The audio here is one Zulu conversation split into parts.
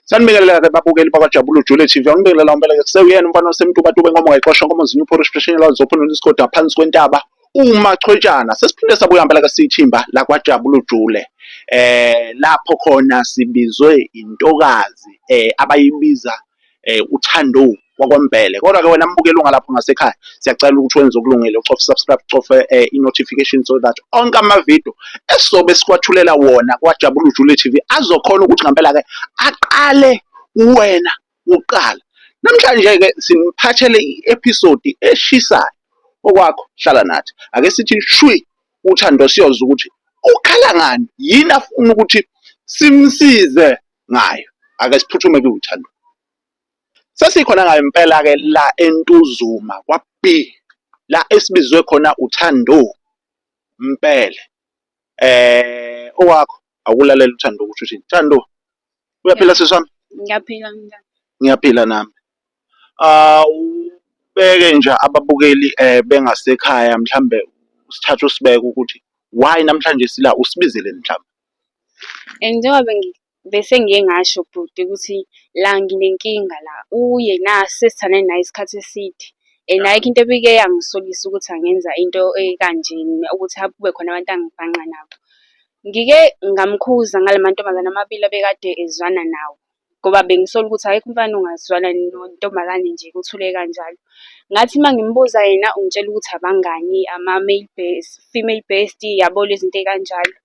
Sanibingelela-ke babukeli bakwaJabula Ujule TV. Anginibingelela ngempela-ke kusewuyena umfana wasemtubatuba inkomo ngayixosha inkomo zinyupho expression lazo zophula isigoda phansi kwentaba umachwetshana. Sesiphinde sabuya ngempela-ke siyithimba lakwaJabula Ujule. Lapho khona sibizwe intokazi abayibiza uThando kwakwempele. Kodwa-ke wena mbukeli ungalapho ngasekhaya, siyacela ukuthi wenze okulungile, ucofe subscribe, ucofe i-notification so that onke amavidiyo esizobe sikwathulela wona kwaJabula Ujule TV azokhona ukuthi ngempela-ke aqale wena uqala. Namhlanje-ke siniphathele i-episode eshisayo. Okwakho hlala nathi. Ake sithi shwi uThando siyozwa ukuthi ukhala ngani, yini afuna ukuthi simsize ngayo. Ake siphuthume kuThando. Sesikhona ngayo impela-ke la eNtuzuma kwaB, la esibizwe khona uThando Mpele. Okwakho awulalela uThando ukuthi uthini. Thando, uyaphila sisi wami? Ngiyaphila njani? Ngiyaphila nami. Ubeke nje ababukeli bengasekhaya mhlambe sithathe usibeke ukuthi why namhlanje sila usibizile mhlawumbe. Njengoba bese ngiye ngasho bhuti ukuthi la nginenkinga la uyena sesithane naye isikhathi eside. Ayikho into ebike yangisolisa ukuthi angenza into ekanjeni ukuthi kube khona abantu angibhanqa nabo. Ngike ngamkhuza ngalamantombazane amabili abekade ezwana nawo. Ngoba bengisola ukuthi ayikho umfana ongazwana nontombazane nje kuthule kanjalo. Ngathi uma ngimbuza yena ungitshela ukuthi abangani female based yabo lezi zinto ey'kanjalo.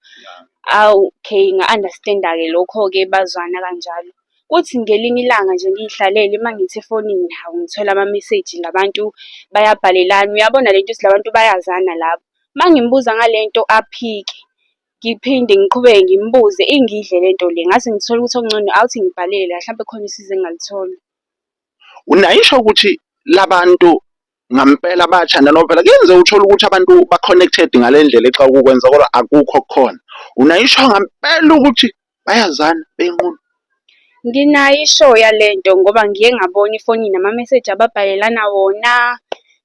Okay, nga-understand-a-ke lokho-ke bazwana kanjalo. Kuthi ngelinye ilanga nje ngiy'hlalele uma ngithi efonini hawu ngithola ama-message labantu bayabhalelana. Uyabona lento ukuthi labantu bayazana labo. Uma ngimbuza ngale nto aphike, ngiphinde ngiqhubeke ngimbuze ingidle lento le. Ngase ngithole ukuthi okungcono awuthi ngibhalele mhlampe khona usizo engalithola. Unayisho ukuthi labantu ngampela bayathanda noma phela kuyenzeka uthole ukuthi abantu ba-connected ngale ndlela exa ukukwenza kodwa akukho khona. Unayisho ngampela ukuthi bayazana beyinqunu. Nginayo ishow yalento ngoba ngiye ngabona ifonini ama-message ababhalelana wona.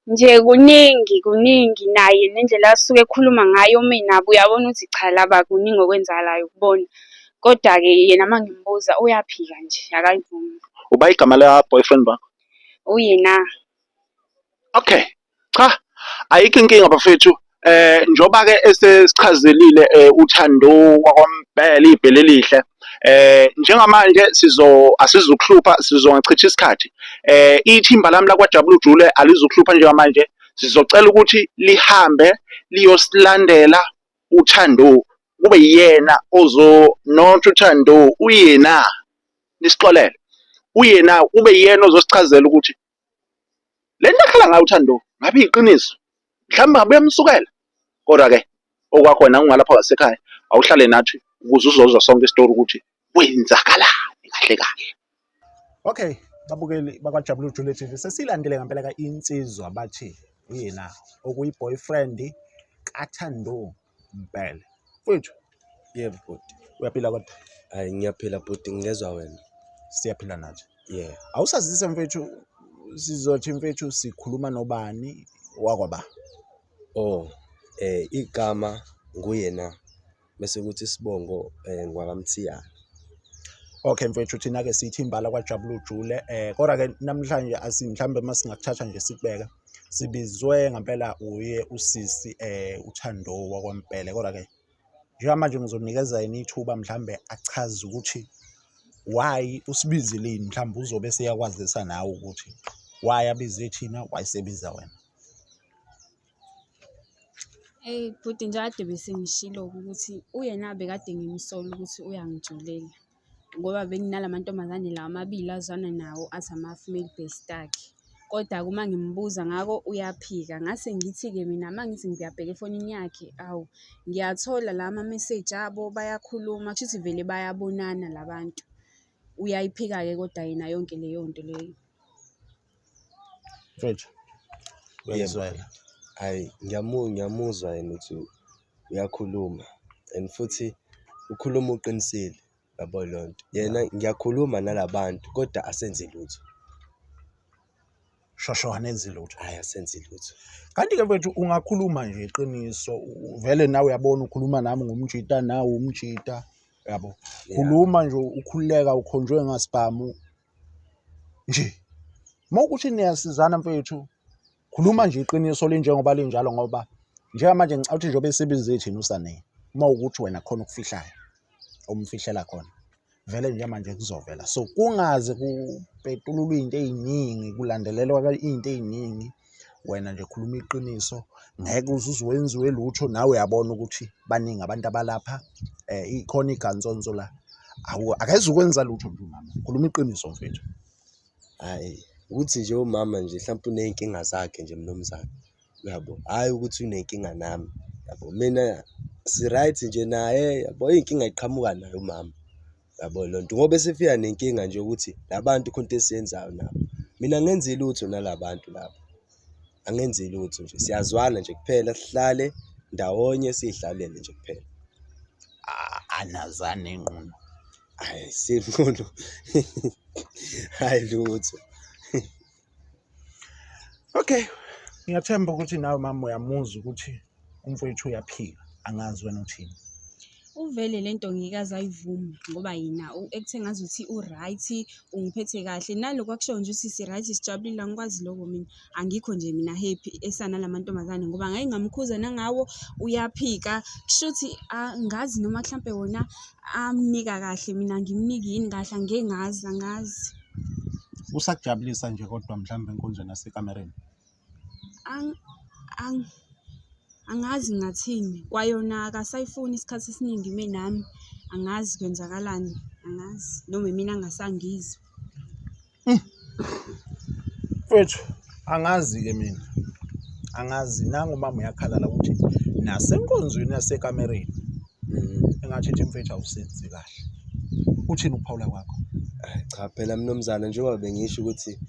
Nje kuningi naye nendlela asuke ekhuluma ngayo mina uyabona ukuthi cha laba kuningi okwenzakalayo ukubona. Kodwa-ke yena uma ngimbuza uyaphika nje akayivumi. Uba igama la boyfriend bakho? Uyena. Okay. Cha, ayikho inkinga bafethu. Njoba-ke esesichazelile uThando kwakwempela ibhele elihle. Njengamanje asizukuhlupha sizongachitha isikhathi. Ithimba lami lakwaJabula Ujule alizukuhlupha njengamanje. Sizocela ukuthi lihambe liyosilandela uThando. Kube yena not uThando, uyena. Nisixolele. Uyena kube yena ozosichazela ukuthi lento akhala ngayo uThando ngabe iqiniso. Mhlawumbe ngabe uyamsukela. Kodwa-ke okwakho wena ungalapha ngasekhaya awuhlale nathi ukuze uzozwa sonke isitori ukuthi kwenzakalani kahle kahle. Okay, babukeli bakwaJabula Ujule TV sesilandele ngempela insizwa bathi uyena okuyi-boyfriend kaThando Mpele. Mfowethu, yebo bhuti. uyaphila kodwa? Hayi ngiyaphila bhuti, ngingezwa wena. Siyaphila nathi. Yeah. Awusazise mfethu, sizothi mfethu sikhuluma nobani wakwaba? Oh, igama nguyena bese kuthi sibongo ngwakamthiyana. Okay mfethu, thina-ke siyithimba lakwaJabula Ujule. Kodwa-ke namhlanje mhlawumbe uma singakuthatha nje sikubeka sibizwe ngempela uye usisi uThando wakwaMpele. Kodwa-ke njengamanje ngizonikeza yena ithuba mhlawumbe achaze ukuthi why usibizilini, mhlawumbe uzobe seyakwazisa nawe ukuthi why abize thina, why sebiza wena. Bhuti nje kade bese ngishilo ukuthi uyena bekade ngimsola ukuthi uyangijulela. Ngoba benginalamantombazane lawa amabili azwana nawo athi ama-female based akhe. Kodwa uma ngimbuza ngako uyaphika. Ngase ngithi-ke mina uma ngithi ngiyabheka efonini yakhe, awu ngiyathola la ama-message abo bayakhuluma, kushuthi vele bayabonana labantu. Uyayiphika-ke kodwa yena yonke leyo nto leyo. Mfethu, uyayizwela. Hayi ngiyamuzwa yena ukuthi uyakhuluma and futhi ukhuluma uqinisile, yabo lonto. Yena ngiyakhuluma nalabantu kodwa asenzi lutho. Shosho anenzi lutho. Hayi asenzi lutho. Kanti-ke mfethu ungakhuluma nje iqiniso, vele nawe uyabona ukhuluma nami ngumjita nawe umjita. yabo. Yeah. Khuluma nje ukhululeka ukhonjwe ngasibhamu nje. Mawukuthi niyasizana mfethu, khuluma nje iqiniso linjengoba linjalo ngoba njengamanje ngicathi njengoba esibize thina usane. Uma ukuthi wena khona ukufihlayo umfihlela khona. Vele nje manje kuzovela. So kungaze kupetululwe into eziningi kulandelelwa into eziningi. Wena nje khuluma iqiniso, ngeke uzuwenziwe lutho nawe uyabona ukuthi baningi abantu abalapha ikhona igantsonzo la. Akayezi ukwenza lutho nje mama. Khuluma iqiniso mfethu. Hayi, ukuthi nje umama nje mhlawumbe uney'nkinga zakhe nje mnumzane. Uyabo, hhayi ukuthi unenkinga nami. Yabo, mina si-right nje naye, yabo iy'nkinga iqhamuka naye umama. Yabo lonto ngoba esefika nenkinga nje ukuthi labantu khona into esiyenzayo nabo. Mina angenzi lutho nalabantu labo. Angenzi lutho nje. Siyazwana nje kuphela sihlale ndawonye siy'hlalele nje kuphela. Anazane ngqondo. Hayi sinkulu. Hayi lutho. Okay. Ngiyathemba ukuthi nawe mama uyamuzwa ukuthi umfowethu uyaphila. Angazi wena uthini. Uvele lento ngikaze ayivumi ngoba yina ekuthe ngazuthi u-right ungiphethe kahle naloko akusho nje ukuthi si-right sijabulile angikwazi lokho mina angikho nje mina happy esana lamantombazane ngoba ngeke ngamkhuza nangawo uyaphika kusho ukuthi angazi noma mhlambe wona amnika kahle mina ngimniki yini kahle angeke ngazi angazi. Usakujabulisa nje kodwa mhlawumbe enkonzweni nasekamereni. Angazi ngathini kwayona akasayifuni isikhathi esiningi nami angazi kwenzakalani angazi noma mina angasangizwa. Mfethu angazi-ke mina. Angazi nangu mama uyakhalala ukuthi nasenkonzweni yasekamereni engathi nje mfethu awusenzi kahle. Uthini ukuphawula kwakho? Cha phela mnumzane njengoba bengisho ukuthi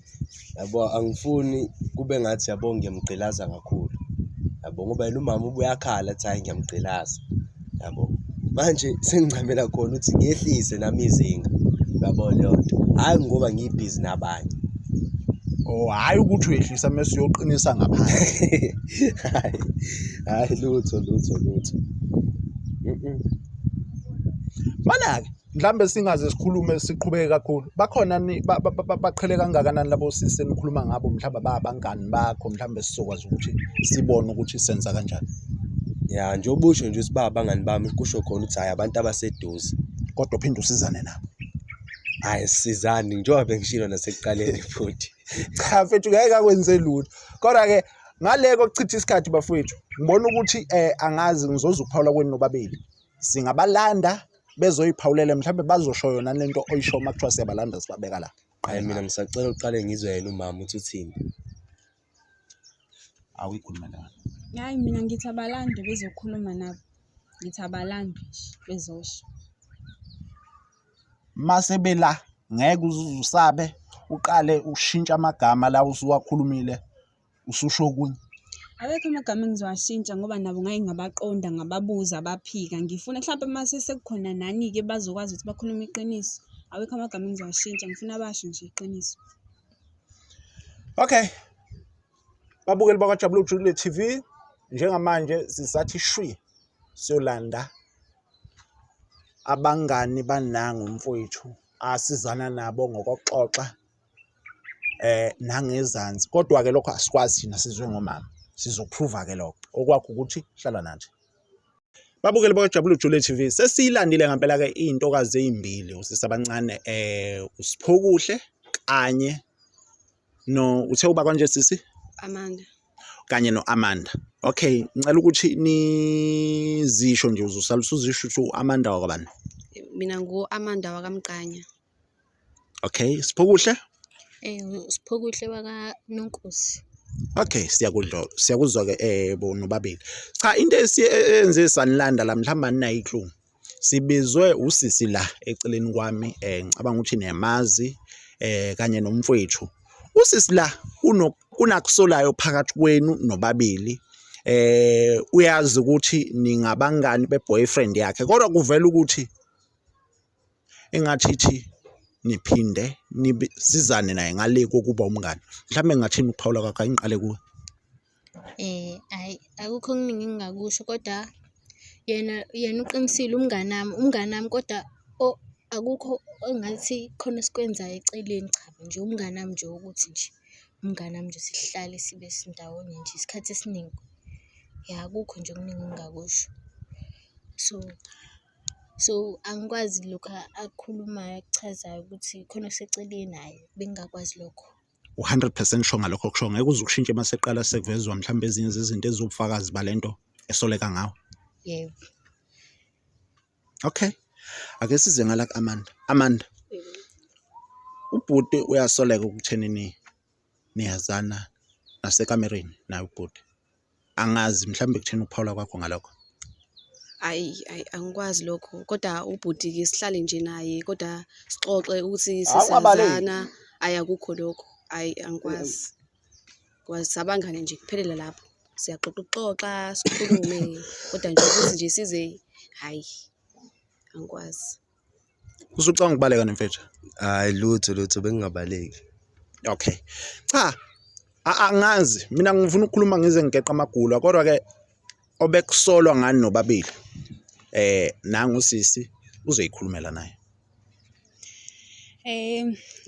yabo angifuni kube ngathi yabo ngiyamgqilaza kakhulu. Yabo ngoba yena umama ubuyakhala athi hayi ngiyamgqilaza. Yabo manje sengincamela khona ukuthi ngehlise nami izinga. Yabo leyo nto. Hayi ngoba ngibhizi nabanye. Oh hayi ukuthi uyehlisa mase uyoqinisa ngaphandle. Hayi lutho. Mana-ke mhlambe singaze sikhulume siqhubeke kakhulu. Bakhona baqhele kangakanani labo sisi enikhuluma ngabo mhlawumbe babangani bakho mhlambe sizokwazi ukuthi sibone ukuthi senza kanjani. Ya njengoba usho nje ukuthi abangani bami kusho khona ukuthi hayi abantu abaseduze. Kodwa phinde usizane nabo. Hayi sizani njengoba bengishilo nasekuqaleni futhi. Cha mfethu ngeke akwenze lutho. Kodwa-ke ngaleko kuchitha isikhathi bafowethu ngibona ukuthi angazi ngizoza ukuphawula kwenu nobabili. Singabalanda bezoyiphawulela mhlawumbe bazosho yona lento oyisho uma kuthiwa siyabalanda sibabeka la. Hayi mina ngisacela uqale ngizwe yena umama uthi uthini. Awuyikhuluma nawe. Hayi mina ngithi abalande bezokhuluma nabo. Ngithi abalande bezosho. Mase bela ngeke usabe uqale ushintsha amagama la usuwakhulumile ususho kunye. Abekho amagama engizowashintsha ngoba nabo ngeke ngabaqonda ngababuza abaphika ngifuna mhlawumbe mase sekukhona nani-ke bazokwazi ukuthi bakhulume iqiniso. Awekho amagama engizowashintsha ngifuna basho nje iqiniso. Okay. Babukeli bakwaJabulile Jule TV njengamanje sisathi shwi siyolanda abangani banangu umfowethu asizana nabo ngokuxoxa nangezansi kodwa ke lokho asikwazi thina sizwe ngomama sizoprova ke lokho okwakho ukuthi hlala nathi. Babukeli bakwaJabulile Jule TV sesiyilandile ngempela ke intokazi ezimbili usisabancane uSiphokuhle kanye no uthe uba kanje sisi Amanda kanye noAmanda. Okay, ngicela ukuthi nizisho nje uzosalisa uzisho ukuthi uAmanda wakabani. Mina ngu-Amanda wakaMqanya. Okay, Siphokuhle? Siphokuhle wakaNonkosi. Okay, siyakuzwa ke nobabili. Cha into esiyenze sanilanda la mhlamba ninayi clue. Sibizwe usisi la eceleni kwami ngicabanga ukuthi niyamazi kanye nomfowethu. Usisi la kunakusolayo phakathi kwenu nobabili. Uyazi ukuthi ningabangani beboyfriend yakhe kodwa kuvela ukuthi engathithi niphinde sizane naye ngale kokuba umngani. Mhlawumbe ngathini ukuphawula kwakho ngiqale kuwe. Hayi akukho okuningi engingakusho kodwa yena uqinisile umnganami kodwa akukho engathi khona esikwenzayo eceleni, cha nje umnganami nje ukuthi nje umnganami nje sihlale sibe ndawonye nje isikhathi esiningi. Ya akukho nje okuningi engingakusho. So angikwazi lokhu akukhulumayo akuchazayo ukuthi khona oseceleni, hhayi bengingakwazi lokho. U100% sure ngalokho okusho, ngeke uze ukushintshe uma seqala sekuvezwa mhlawumbe ezinye zezinto eziwubufakazi balento esoleka ngawo. Yebo. Okay, ake size ngala Amanda, ubhuti uyasoleka ukuthenini niyazana nasekamereni naye ubhuti, angazi mhlawumbe kutheni ukuphawula kwakho ngalokho. Ayi angikwazi lokho, kodwa ubhuti-ke sihlale nje naye kodwa sixoxe ukuthi sesiyazana. Ayi akukho lokho, ayi angikwazi. Sabangane nje kuphelela lapho, siyaxoxa sikhulume kodwa nje ukuthi nje size, hayi angikwazi. Usucanga ukubaleka nemfethu? Hayi lutho bengingabaleki. Okay, cha angazi mina ngifuna ukukhuluma ngize ngigeqa amagulu, kodwa-ke obekusolwa ngani nobabili nangu usisi uzoyikhulumela naye.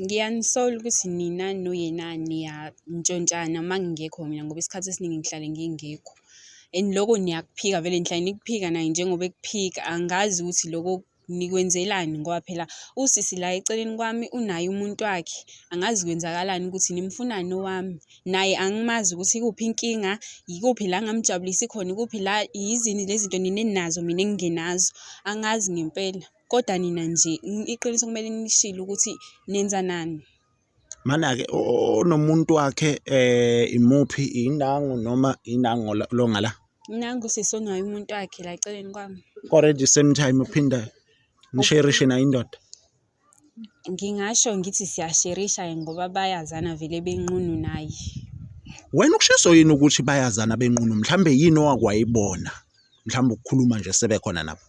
Ngiyanisola ukuthi nina noyena niyantshontshana uma ngingekho mina, ngoba isikhathi esiningi ngihlale ngingekho. And loko niyakuphika vele nihlale nikuphika naye njengoba ekuphika. Angazi ukuthi loko nikwenzelani ngoba phela usisi la eceleni kwami unaye umuntu wakhe. Angazi kwenzakalani ukuthi nimfunani owami. Naye angimazi ukuthi ikuphi inkinga, yikuphi la ngamjabulisi khona, ikuphi la yizini lezi zinto nina eninazo mina engingenazo. Angazi ngempela. Kodwa nina nje iqiniso kumele nishilo ukuthi nenza nani. Mana-ke onomuntu wakhe imuphi, indangu noma indangu longa la? Nangu usisi onaye umuntu wakhe la eceleni kwami. Already same time uphinda nisherishe na indoda? Ngingasho ngithi siyasherisha ngoba bayazana vele benqunu naye. Wena ukushiso yini ukuthi bayazana benqunu? Mhlambe yini owakwayibona? Mhlambe ukukhuluma nje sebekhona nabo.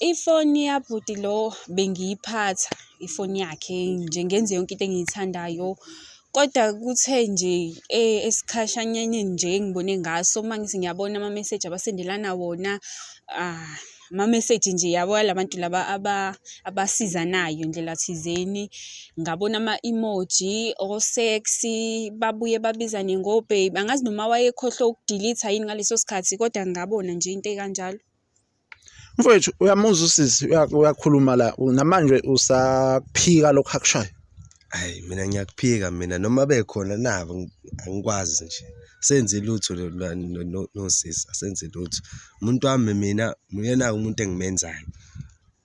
Ifoni yabhuti lo bengiyiphatha, ifoni yakhe nje ngenze yonke into engiyithandayo. Kodwa kuthe nje esikhashanyeni nje engibone ngaso mangithi ngiyabona ama-message abasendelana wona, ama-message nje yabo labantu laba abasizanayo ndlela thizeni. Ngabona ama-emoji o-sexy, babuye babizane ngo-babe. Angazi noma wayekhohlwe ukudelete yini ngaleso sikhathi, kodwa ngabona nje into ekanjalo. Mfowethu uyamuzwa usisi uyakhuluma la, namanje usaphika lokho akushayo? Hayi mina ngiyakuphika mina noma bekhona nabo angikwazi nje. Senze lutho nosisi, asenze lutho. Umuntu wami mina uyena umuntu engimenzayo.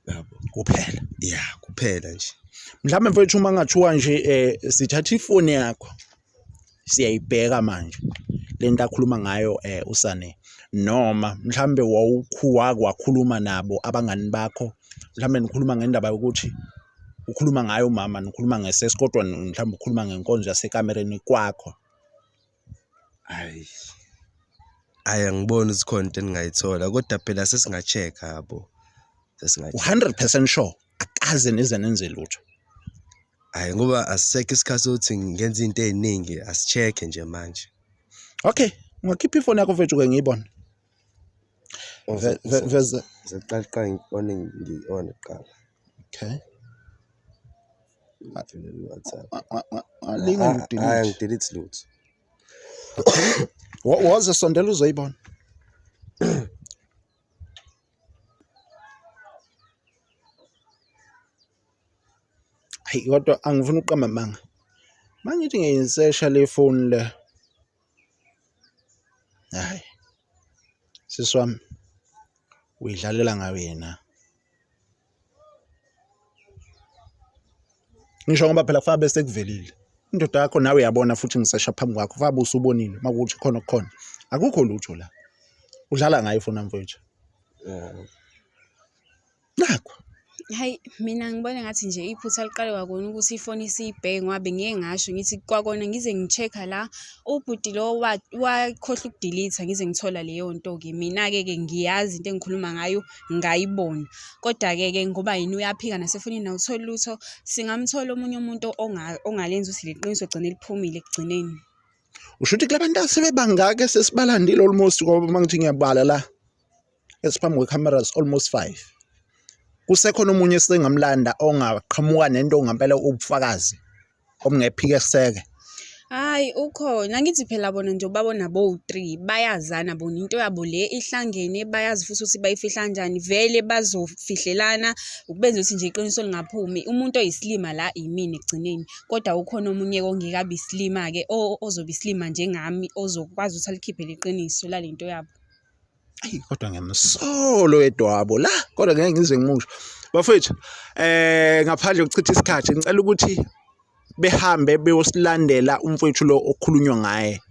Yabo. Kuphela. Yeah, kuphela nje. Mhlawumbe mfowethu uma ngathiwa nje sithatha ifoni yakho siyayibheka manje lento akhuluma ngayo usane, noma mhlambe wakhuluma nabo abangani bakho, mhlambe nikhuluma ngendaba yokuthi ukhuluma ngayo mama, nikhuluma ngesex, kodwa mhlambe ukhuluma ngenkonzo yasekamereni kwakho. Hayi angiboni ukuthi khona into engayithola, kodwa phela sesinga-check-a yabo. 100% sure akaze nize nenze lutho? Hayi ngoba asisekho isikhathi sokuthi ngenze into eziningi, asi-check-e nje manje. Okay, ungakhipha ifoni yakho mfethu-ke ngiyibone. Veza. Ngizaqala ngi-on kuqala. Okay. Angidelete lutho. Woze sondela uzoyibona. Hayi kodwa angifuni uqamba amanga. Mangithi ngiyisesha le phone le. Hayi. Sisi wami uyidlalela ngawe yena. Ngisho ngoba phela kufanele bese kuvelile. Indoda yakho nawe uyabona futhi ngisesha phambi kwakho. Kufanele usubonile makuthi khona okukhona. Akukho lutho la. Udlala ngayo ifoni mfowethu. Nakho. Hayi mina ngibona ngathi nje iphutha liqale kwakona ukuthi ifoni siyibheke ngoba bengiye ngasho ngithi kwakona ngize ngi-check-a la ubhuti lo wakhohlwa ukudelete ngize ngithola leyo nto-ke. Mina-ke ngiyazi into engikhuluma ngayo ngayibona, kodwa-ke ngoba yini uyaphika nasefonini awutholi lutho, singamthola omunye umuntu ongalenza ukuthi le qiniso gcine liphumile ekugcineni. Usho ukuthi kulabantu asebebangaka sesibalandile almost ngoba mangithi ngiyabala la esiphambi kwe-cameras almost 5. Kusekhona omunye sengamlanda ongaqhamuka nento ngampela ubufakazi obungephika eseke. Hayi ukhona ngithi phela bona nje babona bo3 bayazana bona into yabo le ihlangene bayazi futhi ukuthi bayifihla kanjani vele bazofihlelana ukubenza ukuthi nje iqiniso lingaphumi umuntu oyisilima la imini egcineni kodwa ukhona omunye ongekabi isilima ke ozobe isilima njengami ozokwazi ukuthi alikhiphe leqiniso lalento yabo. Ayi kodwa ngiyamsolo edwabo la kodwa ngeke ngize ngimusho bafethu ngaphandle kokuchitha isikhathi ngicela ukuthi behambe beyosilandela umfowethu lo okhulunywa ngaye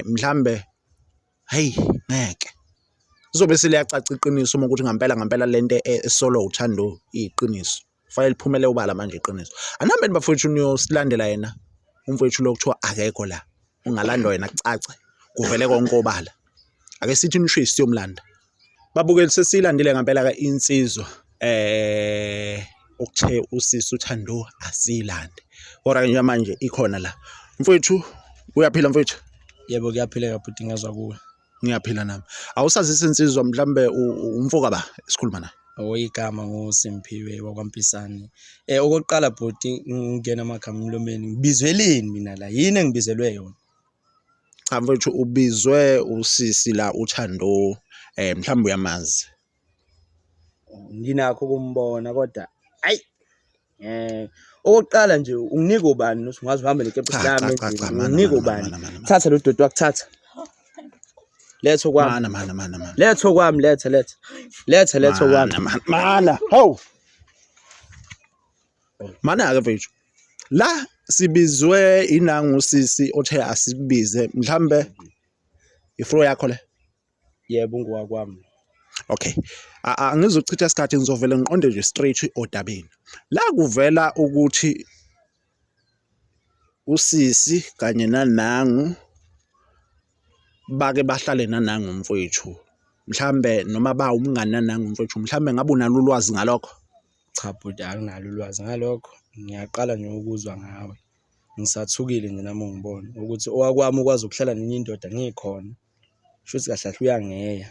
mhlambe hey ngeke kuzobe seliyacaca iqiniso uma ukuthi ngampela lento esolo uthando iqiniso fanele liphumele ubala manje iqiniso anambe bafowethu niyosilandela yena umfowethu lo kuthiwa akekho la ungalandwa yena kucace kuvele konke obala ake sithi nisho siyomlanda babukeli sesilandile ngampela ka insizwa okuthe usisi uthando asilande kodwa nje manje ikhona la mfowethu uyaphila mfowethu yebo kuyaphileka bhuti ngazwa kuwe ngiyaphila nami awusazise insizwa mhlambe umfoka ba esikhuluma naye oyigama ngoSimphiwe wakwaMpisane okokuqala bhuti ngingena amagama emlomeni ngibizweleni mina la yini engibizelwe yona cha mfowethu ubizwe usisi la uthando mhlambe uyamazi nginakho ukumbona kodwa ayi okokuqala nje unginika ubani nothi ungaze uhambe nekepisi lami endlini unginika ubani thatha lo dodo wakuthatha letho kwami letho kwami letho kwami mana ho mana ake mfethu la sibizwe inangu sisi othe asibize mhlambe ifro yakho le yebo ngwakwami okay angizochitha isikhathi ngizovela ngiqonde nje straight odabeni la kuvela ukuthi usisi kanye nanangu bake bahlale nanangu mfowethu mhlambe noma ba umngani nanangu mfowethu mhlambe ngabe unalo ulwazi ngalokho cha bhuti anginalo ulwazi ngalokho ngiyaqala nje ukuzwa ngawe ngisathukile nje nami ngibona ukuthi owakwami ukwazi ukuhlala nenye indoda ngikhona shuthi kahle uyangeya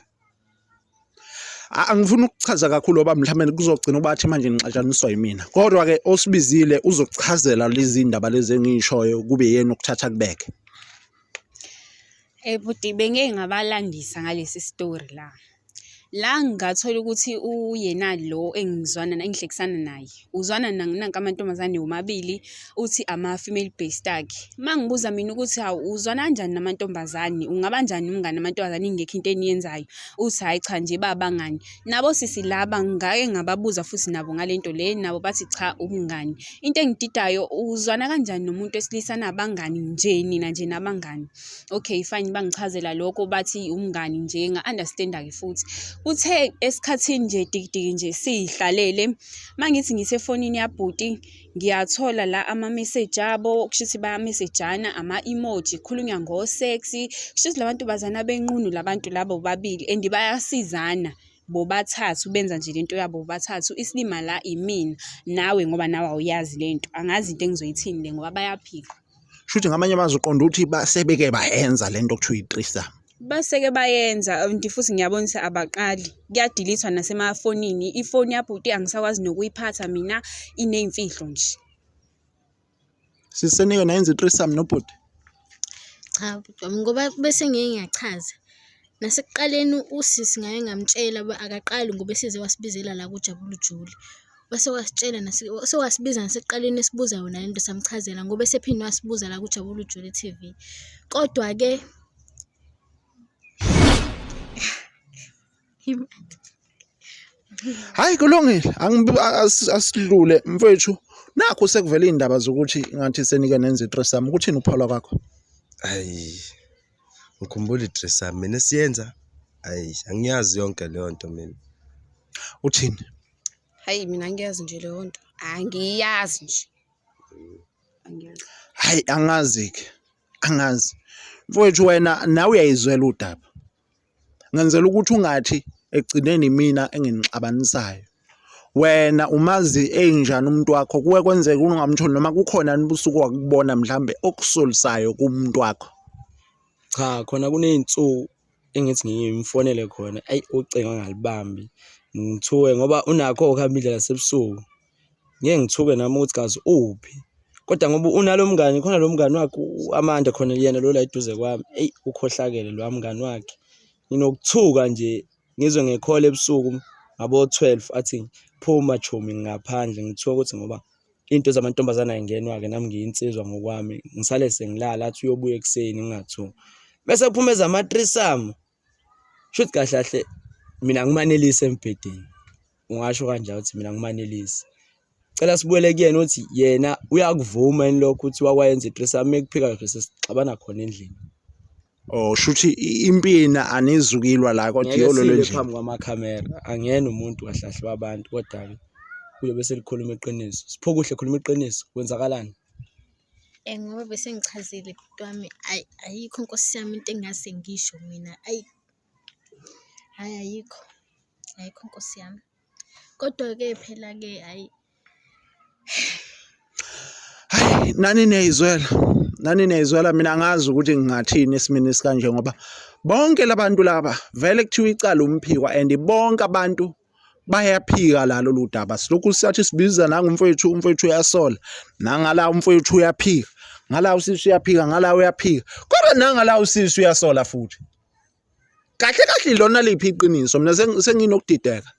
angifuni ukuchaza kakhulu oba mhlawumbe kuzogcina ubathi manje ngixatshaniswa yimina kodwa ke osibizile uzokuchazela lezi indaba lezi engishoyo kube yena ukuthatha kubeke Bhuti bengeke ngabalandisa ngalesi story la ngathola ukuthi uyena lo engihlekisana naye uzwana nanka amantombazane omabili uthi ama female based akhe mangibuza mina ukuthi uzwana kanjani namantombazane ungaba kanjani umngane namantombazane ingekho into eniyenzayo uthi hayi cha nje babangani nabo sisi laba ngake ngababuza futhi nabo ngalento le nabo bathi cha umngani into engididayo uzwana kanjani nomuntu esilisa nabangani nje nina nje nabangani okay fine bangichazela lokho bathi umngani nje nga understand ke futhi uthe esikhathini nje dikidiki nje sihlalele mangithi ngisefonini yabhuti ngiyathola la ama message abo kushithi baya message-ana ama emoji khulunywa ngo sexy kushithi labantu bazana benqunu labantu labo babili and bayasizana bobathathu benza nje lento yabo bobathathu isilima la imina nawe ngoba nawe awuyazi lento angazi into engizoyithini le ngoba bayaphika shuthi ngamanye amazwi uqonda ukuthi basebeke bayenza lento okuthiwa iThreesome baseke bayenza futhi ngiyabonisa abaqali kuyadilithwa nasemafonini ifoni yabhuti angisakwazi nokuyiphatha mina ineyimfihlo nje sisenike nayenza iThreesome nobhuti cha ngoba bese ngeke ngiyachaza nasekuqaleni usisi ngaye ngamtshela akaqali ngoba size wasibizela la kuJabulu Jule bese wasitshela sewasibiza nasekuqaleni esibuza yona lento samchazela ngoba esephinde wasibuza la kuJabulu Jule TV kodwa ke hayi kulungile asidlule mfowethu nakho sekuvela indaba zokuthi ngathi senike nenza iThreesome ukuthini uphola kwakho Hayi ngikhumbula iThreesome mina siyenza hayi angiyazi yonke leyo nto mina uthini hayi mina ngiyazi nje leyo nto angiyazi nje angiyazi hayi angazi mfowethu wena nawe uyayizwela udaba ngenzela ukuthi ungathi egcineni mina enginixabanisayo wena umazi enjani umuntu wakho kuwe kwenzeka ungamtholi noma kukhona nibusuku wakubona mhlambe okusolisayo kumuntu wakho cha khona kuneyinsuku engithi ngimfonele khona ucingo angalibambi ngithuke ngoba unakho ukuhamba indlela sebusuku ngeke ngithuke nami ukuthi kazi uphi kodwa ngoba unalo mngani khona lo mngani wakhe Amanda khona yena lo la eduze kwami ukhohlakele lo mngani wakhe nginokuthuka nje ngizwe ngekhola ebusuku ngabo 12 athi phuma chomi ngaphandle ngithuka ukuthi ngoba into zamantombazana ayingenwa-ke nami ngiyinsizwa ngokwami ngisale sengilala athi uyobuya ekuseni ngingathuki bese kuphumeza ama-threesome shuthi kahle kahle mina ngimanelise embhedeni ungasho kanjalo ukuthi mina ngimanelise cela sibuyele kuyena ukuthi yena uyakuvuma yini lokho ukuthi wakwayenza i-threesome ekuphika kahle sesixabana khona endlini Oh shuthi impina anizukilwa la kodwa yololo nje phambi kwamakhamera angena umuntu kahle kahle wabantu kodwa-ke kuyobe selikhuluma iqiniso sipho kuhle khuluma iqiniso kwenzakalani Ngoba bese ngichazile bhuti wami ayikho nkosi yami into engase ngisho mina ayikho nkosi yami kodwa-ke phela-ke hayi nani niyizwela mina ngazi ukuthi ngingathini esimini esikanje ngoba bonke labantu laba vele kuthiwa icala umphikwa and bonke abantu bayaphika lalo ludaba silokhu sisathi sibiza nangumfowethu uyasola nangala umfowethu uyaphika ngala usisi uyaphika ngala uyaphika kodwa nangala usisi uyasola futhi kahle lona liphi iqiniso mina senginokudideka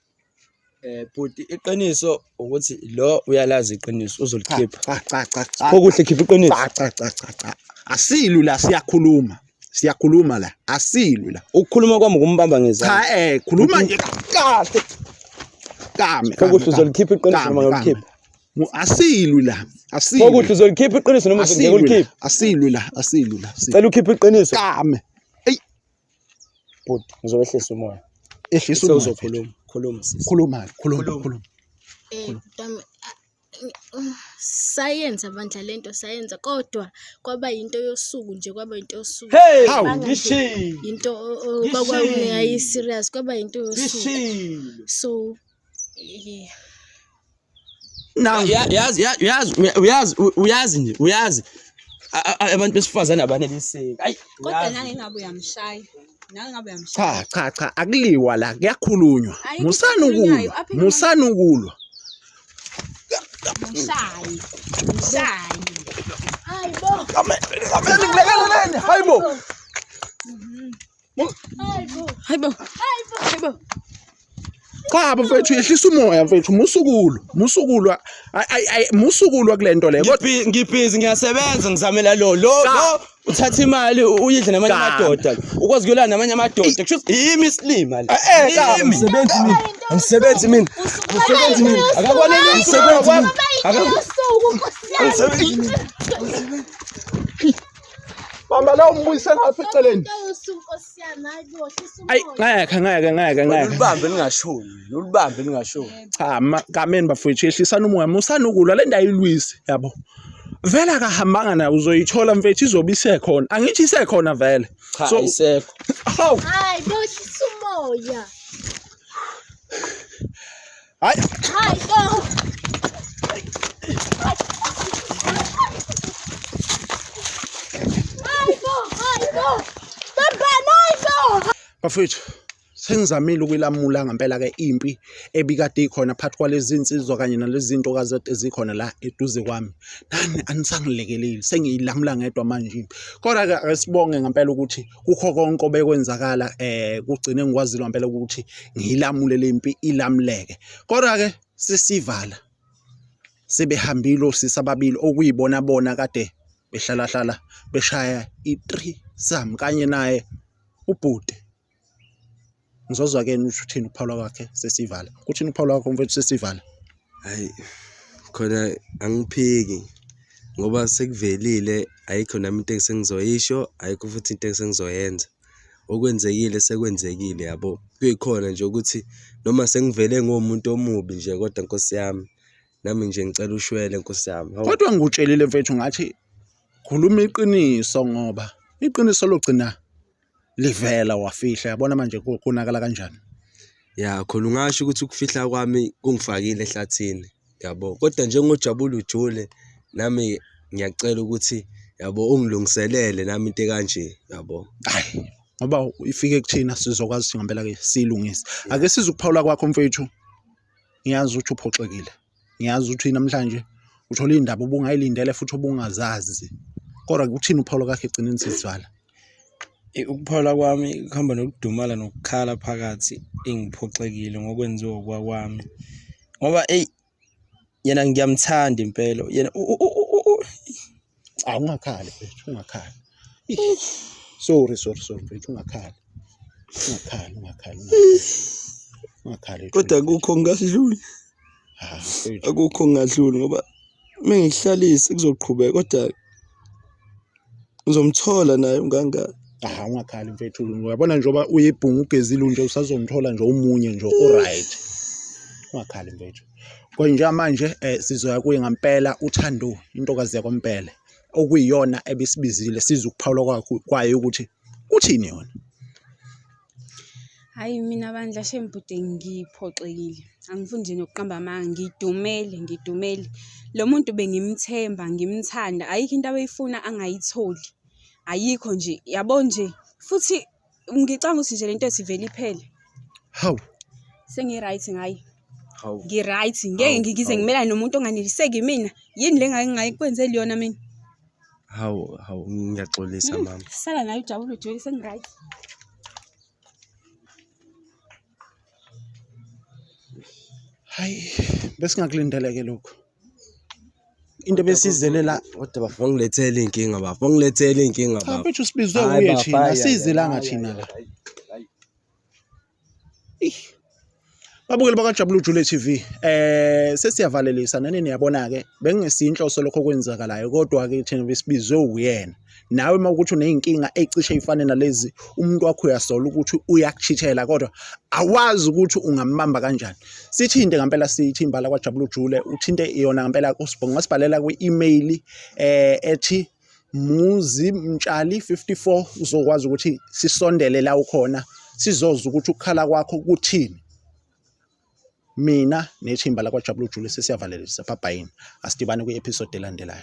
bhuti iqiniso ukuthi lo uyalazi iqiniso uzolikhipha cha sipho kuhle khipha iqiniso cha asilu la siyakhuluma la asilu la ukukhuluma kwami ukumbamba ngezandla cha khuluma nje kahle kame kuhle uzolikhipha iqiniso noma ngolikhipha asilu la kuhle uzolikhipha iqiniso noma ngolikhipha asilu la cela ukhipha iqiniso kame hey bhuti ngizobehlisa umoya ehlisa umoya uzokhuluma khuluma sayenza bandla lento sayenza kodwa kwaba yinto yosuku nje hey ngishi into kwakungayi serious kwaba yinto yosuku so now uyazi abantu besifazane abaneliseki hayi Kodwa nange ngabe uyamshaya. cha akuliwa la kuyakhulunywa musana ukulwa Mshayi. hayibo cha mfethu yehlisa umoya mfethu musukulwa musukulwa kulento le kodwa ngibhizi ngiyasebenza ngizamela lo uthatha imali uyidle namanye amadoda ukwazi kuyolana namanye amadoda kusho yimi isilima le angisebenzi mina akakwanelisi bamba la umbuyise ngapha eceleni ayi ngeke ulibambe lingashoni cha kameni bafowethu yehlisana umoya musana ukulwa le ndayo ilwisi yabo vele akahambanga nayo uzoyithola mfethu izobe isekhona angithi isekhona vele so isekho hayi bohlisa umoya hayi bafethu sengizamile ukuyilamula ngempela ke impi ebikade ikhona phakathi kwalezi insizwa kanye nalezi zinto kazete ezikhona la eduze kwami nani anisangilekeleli sengiyilamula ngedwa manje kodwa ke asibonge ngempela ukuthi kukho konke obekwenzakala kugcine ngikwazile ngempela ukuthi ngiyilamule lempi ilamleke kodwa ke sesivala sebehambile osisababili okuyibona bona kade behlala beshaya i-threesome kanye naye ubhuti ngizozwa ke uthini uPaula kwakhe sesivala kuthini uPaula wakho mfethu sesivala hayi khona angiphiki ngoba sekuvelile ayikho nami into engisengizoyisho ayikho futhi into engisengizoyenza okwenzekile sekwenzekile yabo kuyikhona nje ukuthi noma sengivele ngomuntu omubi nje kodwa Nkosi yami nami nje ngicela ushwele Nkosi yami kodwa ngikutshelile mfethu ngathi khuluma iqiniso ngoba iqiniso logcina livela wafihla yabona manje kunakala kanjani ya khona ungasho ukuthi ukufihla kwami kungifakile ehlathini yabo kodwa njengojabula ujule nami ngiyacela ukuthi yabo ungilungiselele nami into kanje yabo hayi ngoba ifike kuthina sizokwazi ukuthi ngempela-ke siyilungise. Ake sizukuphawula kwakho mfethu, ngiyazi ukuthi uphoxekile, ngiyazi ukuthi namhlanje uthola iy'ndaba ubungayilindele futhi ubungazazi, kodwa kuthini uphawulo kakho egcineni sesivala? Ukuphawula kwami kuhamba nokudumala nokukhala phakathi, engiphoxekile ngokwenziwa kwakwami ngoba yena ngiyamthanda impela yena. Ungakhali mfethu, ungakhali. Sorry mfethu, ungakhali. Ungakhali. Kodwa akukho ngadluli. Akukho ngadluli ngoba mengihlalise kuzoqhubeka, kodwa ngizomthola naye ungangani. Ungakhali mfethu, uyabona njengoba uyibhunga ugezile nje usazomthola nje omunye nje oright. Ungakhali mfethu. Konje manje sizoya kuye ngempela uThando, intokazi yakwaMpele, okuyiyona ebisibizile sizukuphawula kwayo ukuthi uthini yona. Hayi mina bandla shembhude ngiphoxekile. Angifuni nje nokuqamba amanga, ngidumele. Lo muntu bengimthemba, ngimthanda. Ayikho into abeyifuna angayitholi. Ayikho nje, yabo nje. Futhi ngicanga ukuthi nje lento sivele iphele. Hawu. Sengi-right ngayi. Ngi-right, ngeke ngize ngimelane nomuntu onganeliseki mina. Yini le ngayikwenzeli yona mina? Hawu, ngiyaxolisa mama. Sala nayo ujabule Joy, sengi-right. Hayi, besingakulindeleke lokho. Into besizelela kodwa bafongilethele inkinga baba. Mfethu sibizwe uye thina, sizelanga thina la. Babukeli bakwaJabula Ujule TV, sesiyavalelisa nani niyabona-ke, bengesinhloso lokho okwenzakalayo, kodwa-ke thina besibizwe uyena. Nawe uma ukuthi uney'nkinga ey'cishe y'fane nalezi, umuntu wakho uyasola ukuthi uyakuchithela, kodwa awazi ukuthi ungambamba kanjani. Sithinte ngempela sithimba la kwaJabula Ujule, uthinte yona ngempela ungasibhalela kwi-email ethi muzimtshali54, uzokwazi ukuthi sisondele la ukhona, sizozwa ukuthi ukukhala kwakho kuthini. Mina nethimba la kwaJabula Ujule sesiyavalelisa, bye bye, asidibane kwi-episode elandelayo.